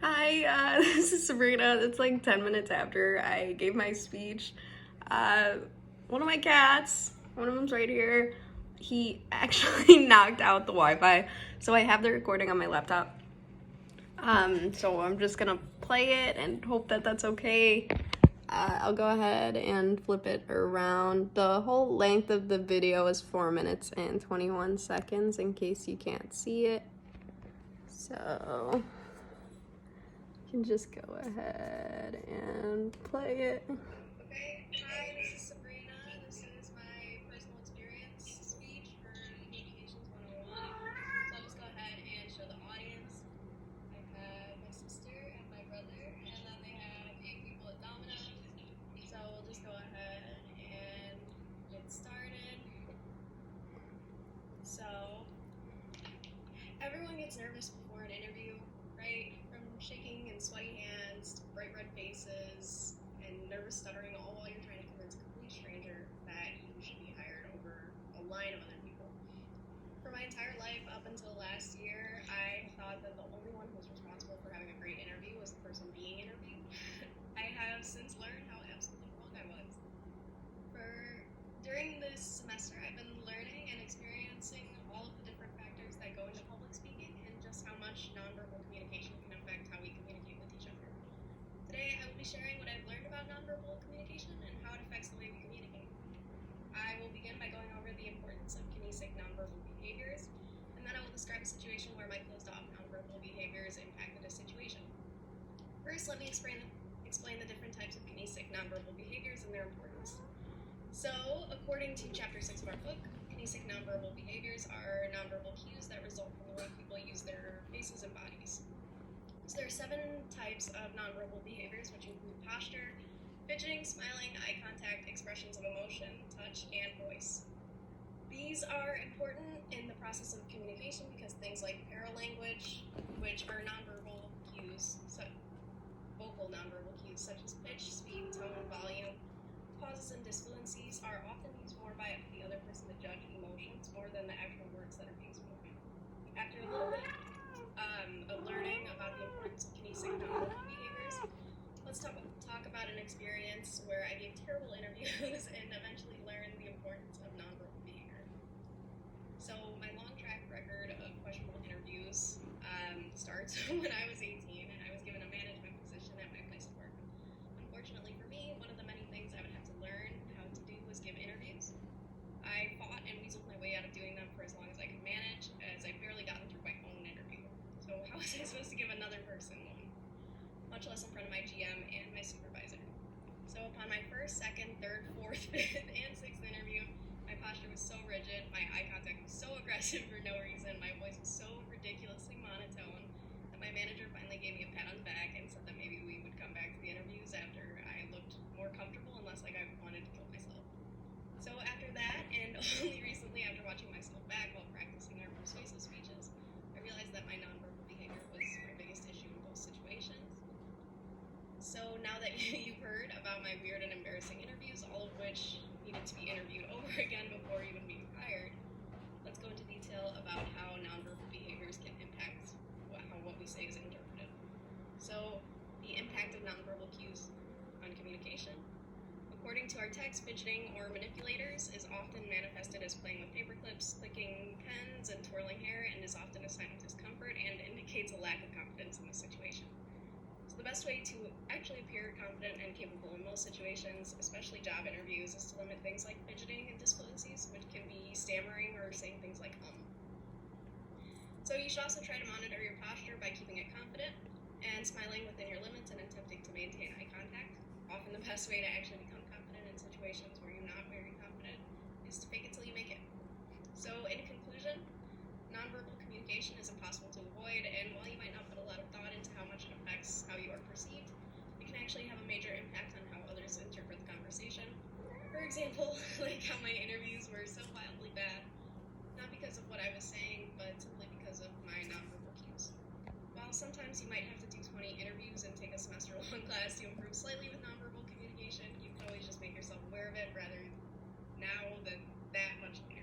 Hi, this is Sabrina. It's like 10 minutes after I gave my speech. Uh, one of my cats, one of them's right here, he actually knocked out the Wi Fi. So I have the recording on my laptop. So I'm just gonna play it and hope that that's okay. I'll go ahead and flip it around. The whole length of the video is 4 minutes and 21 seconds in case you can't see it. So can just go ahead and play it. Okay, hi, this is Sabrina. This is my personal experience speech for Communications 101. So I'll just go ahead and show the audience. I have my sister and my brother, and then they have 8 people at Domino's. So we'll just go ahead and get started. So everyone gets nervous before an interview, right? From shaking and sweaty hands to bright red faces and nervous stuttering, all while you're trying to convince a complete stranger that you should be hired over a line of other people. For my entire life up until last year, I thought that the only one who was responsible for having a great interview was the person being interviewed. I have since learned how absolutely wrong I was. During this semester, I've been learning and experiencing all of the different factors that go into public speaking and just how much nonverbal communication can affect how we communicate with each other. Today, I will be sharing what I've learned about nonverbal communication and how it affects the way we communicate. I will begin by going over the importance of kinesic nonverbal behaviors, and then I will describe a situation where my closed-off nonverbal behaviors impacted a situation. First, let me explain the different types of kinesic nonverbal behaviors and their importance. So, according to Chapter 6 of our book, kinesic nonverbal behaviors are nonverbal cues that result from the way people use their faces and bodies. So there are 7 types of nonverbal behaviors, which include posture, fidgeting, smiling, eye contact, expressions of emotion, touch, and voice. These are important in the process of communication because things like paralanguage, which are nonverbal cues, vocal nonverbal cues such as pitch, speed, tone, volume, pauses, and disfluencies are often used more by the other person to judge emotions more than the actual words that are being spoken. After a little bit of learning about the importance of kinesic nonverbal behaviors, let's talk about an experience where I gave terrible interviews and eventually learned the importance of nonverbal behavior. So my long track record of questionable interviews starts when I was 18 and I was given a management position at my place of work. Unfortunately for me, one of the many things I would have to learn how to do was give interviews. I fought and weaseled my way out of doing them for as long as I could manage, as I barely gotten through my own interview. So how was I supposed to give another person one? Much less in front of my GM and my supervisor. So upon my first, second, third, fourth, fifth, and sixth interview, my posture was so rigid, my eye contact was so aggressive for no reason, my voice was so ridiculously monotone, that my manager finally gave me a pat on the back and said that maybe we would come back to the interviews after I looked more comfortable and less like I wanted to kill myself. So after that, and only recently after watching myself back while practicing our persuasive speeches, I realized that my nonverbal behavior was my biggest issue in both situations. So now that you've heard about my weird and embarrassing interviews, all of which needed to be interviewed over again before even being hired, let's go into detail about how nonverbal behaviors can impact how what we say is interpreted. So the impact of nonverbal cues on communication. According to our text, fidgeting or manipulators is often manifested as playing with paper clips, clicking pens, and twirling hair, and is often a sign of discomfort and indicates a lack of confidence in the situation. So the best way to actually appear confident and capable in most situations, especially job interviews, is to limit things like fidgeting and disfluencies, which can be stammering or saying things like So you should also try to monitor your posture by keeping it confident and smiling within your limits and attempting to maintain eye contact. Often the best way to actually become confident in situations where you're not very confident is to fake it till you make it. So in conclusion, nonverbal communication is impossible to avoid, and while you might not put a lot of thought into how much it affects how you are perceived, it can actually have a major impact on how others interpret the conversation. For example, like how my interviews were so wildly bad, not because of what I was saying, but simply because of my nonverbal cues. While sometimes you might have to do 20 interviews and take a semester-long class to improve slightly with nonverbal communication, you can always just make yourself aware of it rather now than that much later.